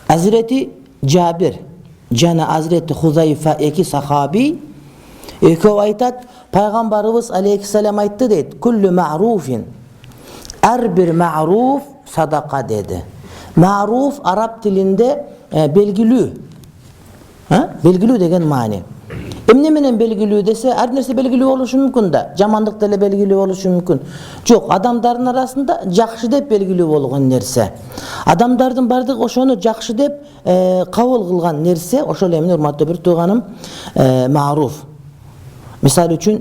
Hazreti Cabir jana Hazreti Huzayfa iki sahabi ekөө aytat, Peygamberimiz aleyhisselam aytты deydi. Kullu ma'rufin, her bir ma'ruf sadaka dedi. Ma'ruf Arap dilinde belgilүү. Belgilүү деген mani. Emne menen belgilүү dese, her nerse belgilүү boluşu mümkün da, jamanlık dele belgilүү boluşu mümkün. Jok, adamdardын arasında jakşı dep belgilүү болгон nerse. Adamdardын bardыгы ошону jakşı dep kabul kılgan nerse, ошол эмне урматтуу bir тууганым, ma'ruf. Misal üçün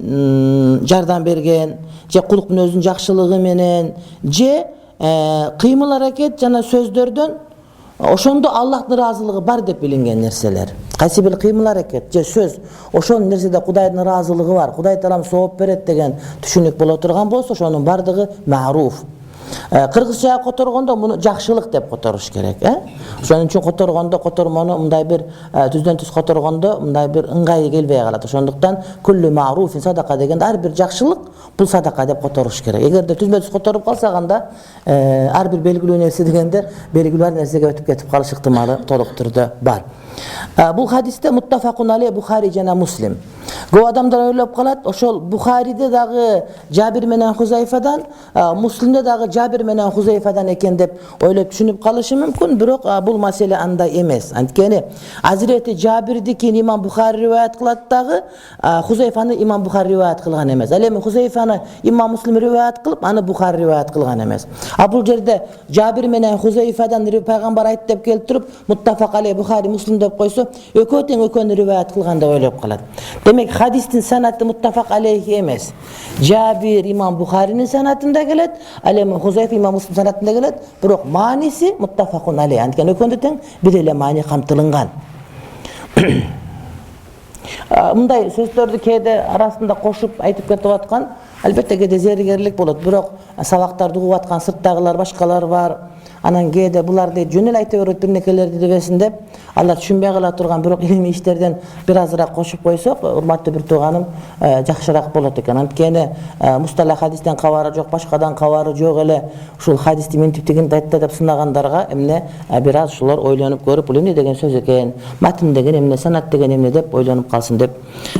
jardan bergen, je kuluktun özünün jakşılığı menen, je kıymıl hareket jana sözdөрдөн ошондо Аллахтын ыраазылыгы бар деп билинген нерселер. Кайсы бир кыймыл аракет же сөз, ошол нерседе Кудайдын ыраазылыгы бар, Кудай таалам сооп берет деген түшүнүк боло турган болсо, ошонун бардыгы мa'ruf. Кыргызчага которгондо муну жакшылык деп которуш керек, Ошон үчүн которгондо котормону мындай бир түздөн түз которгондо мындай бир ыңгайы келбей калат. Ошондуктан kullu ma'rufin sadaqa дегенде ар бир жакшылык бул садака деп которуш керек. Эгерде түзбө түз которуп калсак анда ар бир белгилүү нерсе дегенде белгилүү нерсеге өтүп кетип калыш ыктымалы толук түрдө бар. Бул хадисте muttafaqun aleyh Bukhari жана Muslim. Көп адамдар ойлоп калат, ошол Бухариде дагы Жабир менен Хузайфадан, Муслимде дагы Жабир менен Хузайфадан экен деп ойлоп түшүнүп калышы мүмкүн, бирок бул маселе андай эмес. Анткени Азирети Жабирдикин Имам Бухари риваят кылат дагы, Хузайфаны Имам Бухари риваят кылган эмес. Ал эми Хузайфаны Имам Муслим риваят кылып, аны Бухари риваят кылган эмес. Бул жерде Жабир менен Хузайфадан пайгамбар айт деп келтирип, muttafaq aleyh Bukhari Muslim деп койсо, экөө тең экөөнү риваят кылган деп ойлоп калат. Демек хадистин санаты muttafaq aleyh эмес. Жабир Имам Бухаринин санатында келет, ал эми Хузайфа Имам Муслим санатында келет, бирок мааниси muttafaqun aleyh. Анткени экөөндө тең бир эле маани камтылынган. Мындай сөздөрдү кээде арасында кошуп айтып кетип аткан, албетте кээде зеригерлик болот, бирок сабактарды угуп аткан сырттагылар башкалар бар. Анан кээде буларды жөн эле айта берет, бир некелерди дебесин деп, алар түшүнбөй кала турган бирок илимий иштерден бир азыраак кошуп койсок, урматтуу бир тууганым, жакшыраак болот экен. Анткени мусталах хадистен кабары жок, башкадан кабары жок эле ушул хадисти мынтип дегенди айтты деп сынагандарга эмне бир аз ушулар ойлонуп көрүп, бул эмне деген сөз экен, матн деген эмне, санат деген эмне деп ойлонуп калсын деп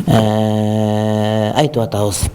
айтып атабыз.